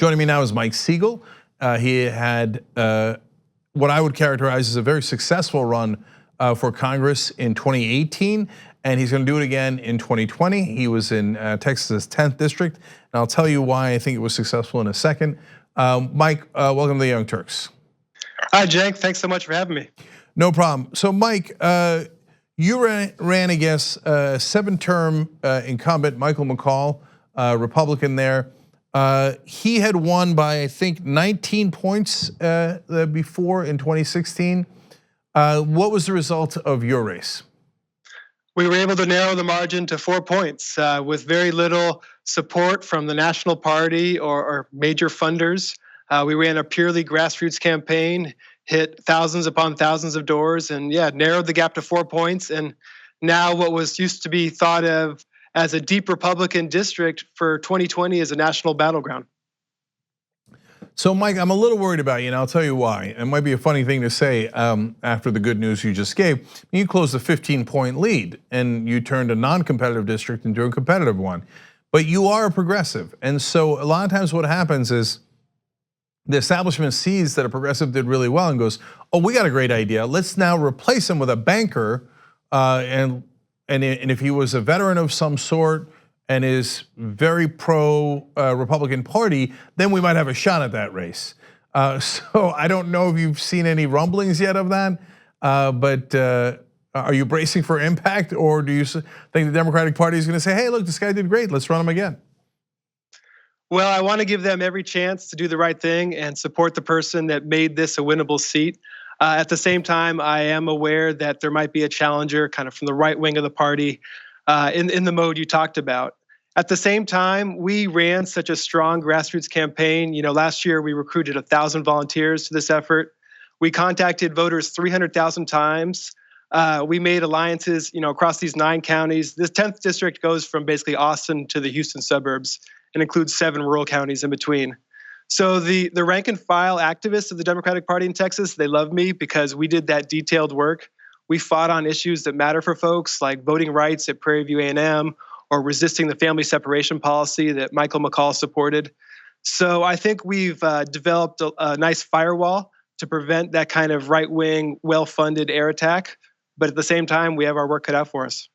Joining me now is Mike Siegel. He had what I would characterize as a very successful run for Congress in 2018, and he's going to do it again in 2020. He was in Texas' 10th district, and I'll tell you why I think it was successful in a second. Mike, welcome to the Young Turks. Hi, Cenk. Thanks so much for having me. No problem. So, Mike, you ran against 7-term incumbent Michael McCaul, Republican there. He had won by, I think, 19 points before in 2016. What was the result of your race? We were able to narrow the margin to 4 points with very little support from the national party or major funders. We ran a purely grassroots campaign, hit thousands upon thousands of doors, and narrowed the gap to 4 points. And now what was used to be thought of as a deep Republican district for 2020 is a national battleground. So, Mike, I'm a little worried about you, and I'll tell you why. It might be a funny thing to say after the good news you just gave. You closed a 15-point lead, and you turned a non-competitive district into a competitive one. But you are a progressive, and so a lot of times what happens is the establishment sees that a progressive did really well and goes, "Oh, we got a great idea. Let's now replace him with a banker." And if he was a veteran of some sort and is very pro Republican Party, then we might have a shot at that race. So I don't know if you've seen any rumblings yet of that, but are you bracing for impact, or do you think the Democratic Party is going to say, "Hey, look, this guy did great. Let's run him again"? Well, I want to give them every chance to do the right thing and support the person that made this a winnable seat. At the same time, I am aware that there might be a challenger kind of from the right wing of the party in the mode you talked about. At the same time, we ran such a strong grassroots campaign. Last year we recruited 1,000 volunteers to this effort. We contacted voters 300,000 times. We made alliances, across these 9 counties. This 10th district goes from basically Austin to the Houston suburbs and includes 7 rural counties in between. So the rank and file activists of the Democratic Party in Texas, they love me because we did that detailed work. We fought on issues that matter for folks like voting rights at Prairie View A&M or resisting the family separation policy that Michael McCaul supported. So I think we've developed a nice firewall to prevent that kind of right-wing, well-funded air attack. But at the same time, we have our work cut out for us.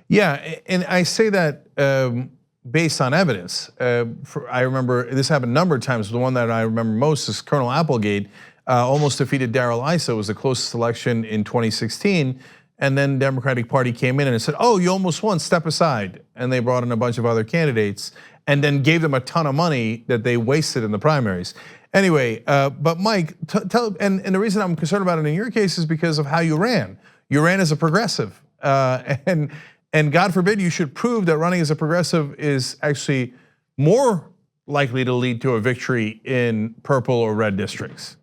Yeah, and I say that based on evidence. I remember this happened a number of times. The one that I remember most is Colonel Applegate almost defeated Darrell Issa. It was the closest election in 2016. And then the Democratic Party came in and said, "Oh, you almost won, step aside." And they brought in a bunch of other candidates and then gave them a ton of money that they wasted in the primaries. Anyway, but Mike, and the reason I'm concerned about it in your case is because of how you ran. You ran as a progressive, and God forbid you should prove that running as a progressive is actually more likely to lead to a victory in purple or red districts.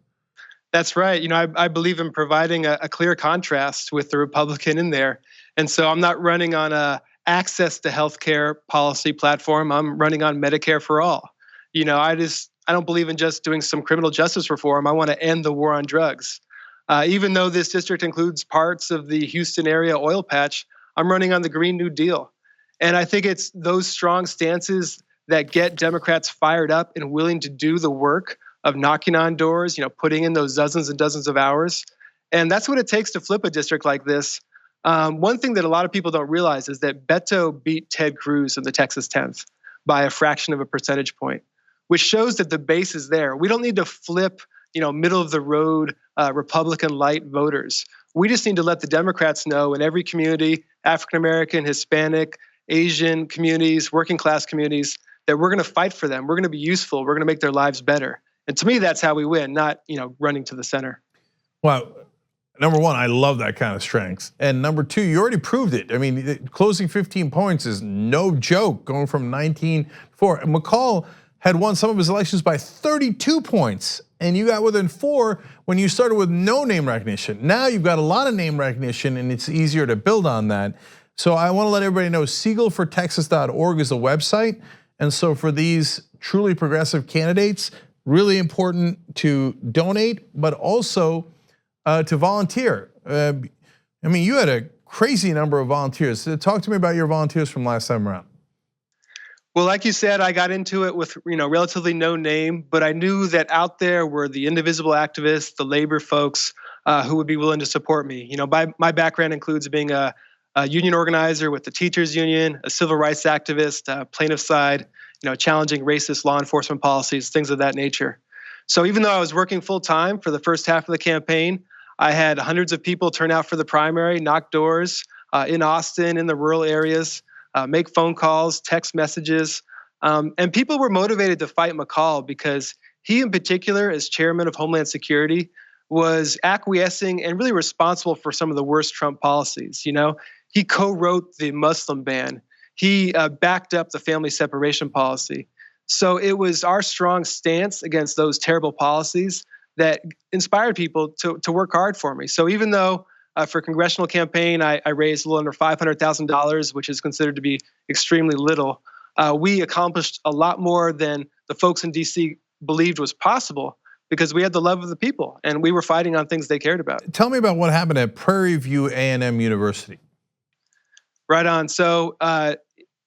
That's right. I believe in providing a clear contrast with the Republican in there. And so I'm not running on a access to healthcare policy platform. I'm running on Medicare for all. I don't believe in just doing some criminal justice reform. I want to end the war on drugs. Even though this district includes parts of the Houston area oil patch, I'm running on the Green New Deal. And I think it's those strong stances that get Democrats fired up and willing to do the work of knocking on doors, putting in those dozens and dozens of hours. And that's what it takes to flip a district like this. One thing that a lot of people don't realize is that Beto beat Ted Cruz in the Texas 10th by a fraction of a percentage point, which shows that the base is there. We don't need to flip, middle of the road Republican light voters. We just need to let the Democrats know in every community, African American, Hispanic, Asian communities, working class communities, that we're going to fight for them. We're going to be useful. We're going to make their lives better. And to me, that's how we win, not running to the center. Well, number one, I love that kind of strength. And number two, you already proved it. I mean, closing 15 points is no joke, going from 19-4. McCaul had won some of his elections by 32 points, and you got within 4 when you started with no name recognition. Now you've got a lot of name recognition, and it's easier to build on that. So I want to let everybody know siegelfortexas.org is the website. And so for these truly progressive candidates, really important to donate, but also to volunteer. I mean, you had a crazy number of volunteers. Talk to me about your volunteers from last time around. Well, like you said, I got into it with relatively no name, but I knew that out there were the indivisible activists, the labor folks who would be willing to support me. My background includes being a union organizer with the teachers union, a civil rights activist, plaintiff side, challenging racist law enforcement policies, things of that nature. So even though I was working full time for the first half of the campaign, I had hundreds of people turn out for the primary, knock doors in Austin, in the rural areas, make phone calls, text messages. And people were motivated to fight McCall because he, in particular, as chairman of Homeland Security, was acquiescing and really responsible for some of the worst Trump policies. He co-wrote the Muslim ban. He backed up the family separation policy. So it was our strong stance against those terrible policies that inspired people to work hard for me. So even though for congressional campaign, I raised a little under $500,000, which is considered to be extremely little. We accomplished a lot more than the folks in DC believed was possible because we had the love of the people and we were fighting on things they cared about. Tell me about what happened at Prairie View A&M University. Right on. So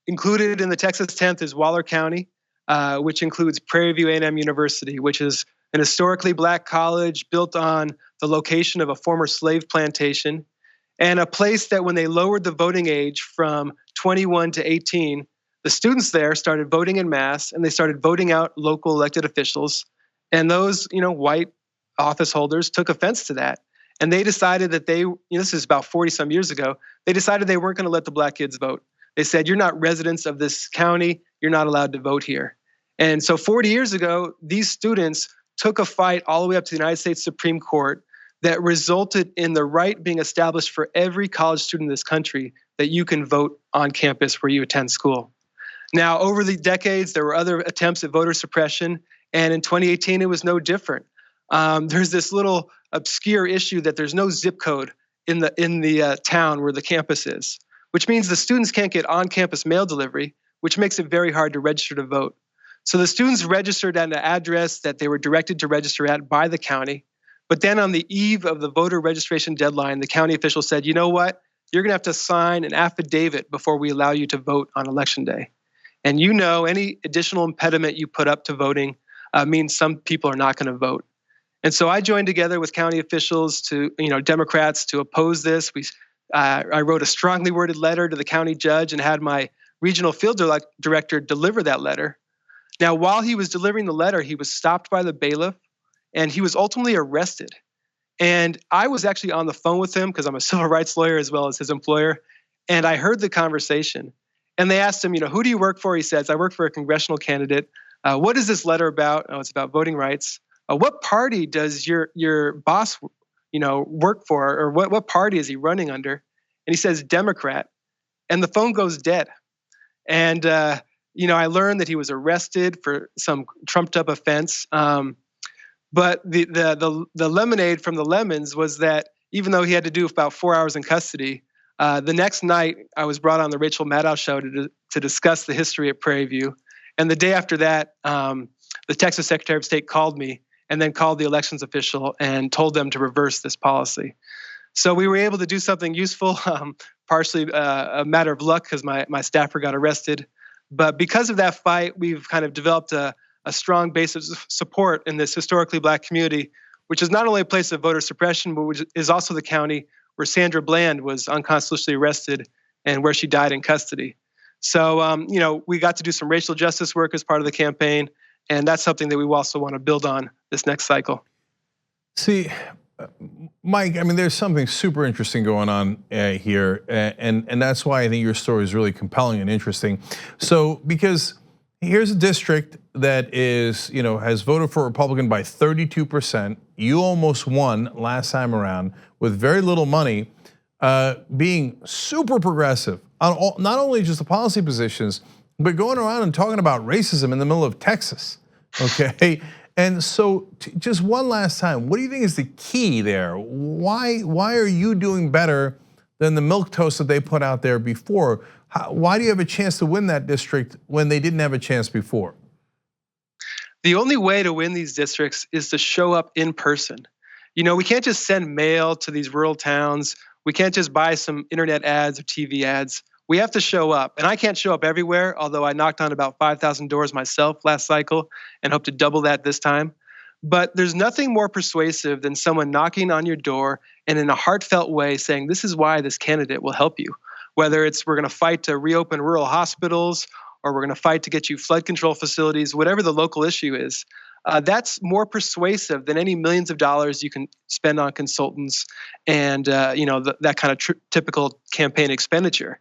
included in the Texas 10th is Waller County, which includes Prairie View A&M University, which is an historically black college built on the location of a former slave plantation, and a place that when they lowered the voting age from 21 to 18, the students there started voting in mass and they started voting out local elected officials. And those, white office holders took offense to that. And they decided that this is about 40 some years ago, they decided they weren't going to let the black kids vote. They said, you're not residents of this county, you're not allowed to vote here. And so 40 years ago, these students took a fight all the way up to the United States Supreme Court that resulted in the right being established for every college student in this country that you can vote on campus where you attend school. Now, over the decades, there were other attempts at voter suppression, and in 2018, it was no different. There's this little obscure issue that there's no zip code in the town where the campus is, which means the students can't get on-campus mail delivery, which makes it very hard to register to vote. So the students registered at an address that they were directed to register at by the county. But then on the eve of the voter registration deadline, the county official said, you know what? You're going to have to sign an affidavit before we allow you to vote on election day. And any additional impediment you put up to voting means some people are not going to vote. And so I joined together with county officials Democrats to oppose this. I wrote a strongly worded letter to the county judge and had my regional field director deliver that letter. Now, while he was delivering the letter, he was stopped by the bailiff and he was ultimately arrested. And I was actually on the phone with him because I'm a civil rights lawyer as well as his employer. And I heard the conversation. And they asked him, who do you work for? He says, I work for a congressional candidate. What is this letter about? Oh, it's about voting rights. What party does your boss, work for? Or what party is he running under? And he says, Democrat. And the phone goes dead. And, I learned that he was arrested for some trumped up offense. But the lemonade from the lemons was that even though he had to do about 4 hours in custody, the next night I was brought on the Rachel Maddow show to discuss the history at Prairie View. And the day after that, the Texas Secretary of State called me and then called the elections official and told them to reverse this policy. So we were able to do something useful, partially a matter of luck because my staffer got arrested. But because of that fight, we've kind of developed a strong base of support in this historically black community, which is not only a place of voter suppression, but which is also the county where Sandra Bland was unconstitutionally arrested and where she died in custody. So, we got to do some racial justice work as part of the campaign, and that's something that we also want to build on this next cycle. See, Mike, there's something super interesting going on here, and that's why I think your story is really compelling and interesting. So, because here's a district that is, has voted for Republican by 32%. You almost won last time around with very little money, being super progressive on not only just the policy positions, but going around and talking about racism in the middle of Texas, okay? And so just one last time, what do you think is the key there? Why are you doing better than the milquetoast that they put out there before? Why do you have a chance to win that district when they didn't have a chance before? The only way to win these districts is to show up in person. We can't just send mail to these rural towns. We can't just buy some internet ads or TV ads. We have to show up. And I can't show up everywhere, although I knocked on about 5,000 doors myself last cycle and hope to double that this time. But there's nothing more persuasive than someone knocking on your door and in a heartfelt way saying, this is why this candidate will help you. Whether it's we're going to fight to reopen rural hospitals, or we're going to fight to get you flood control facilities, whatever the local issue is. That's more persuasive than any millions of dollars you can spend on consultants and that kind of typical campaign expenditure.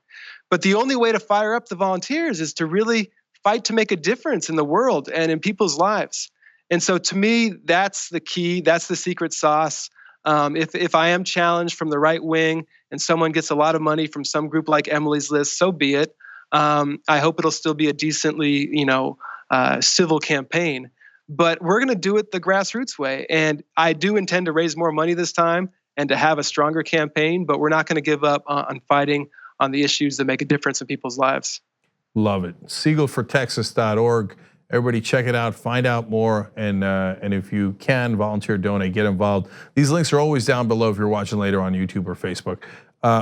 But the only way to fire up the volunteers is to really fight to make a difference in the world and in people's lives. And so to me, that's the key. That's the secret sauce. If I am challenged from the right wing and someone gets a lot of money from some group like Emily's List, so be it. I hope it'll still be a decently, civil campaign. But we're going to do it the grassroots way. And I do intend to raise more money this time and to have a stronger campaign, but we're not going to give up on fighting on the issues that make a difference in people's lives. Love it. Siegelfortexas.org. Everybody check it out, find out more, and if you can, volunteer, donate, get involved. These links are always down below if you're watching later on YouTube or Facebook.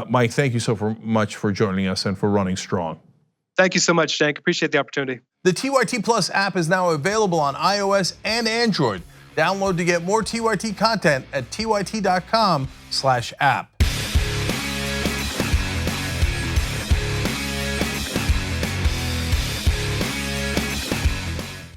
Mike, thank you so much for joining us and for running strong. Thank you so much, Cenk. Appreciate the opportunity. The TYT Plus app is now available on iOS and Android. Download to get more TYT content at tyt.com/app.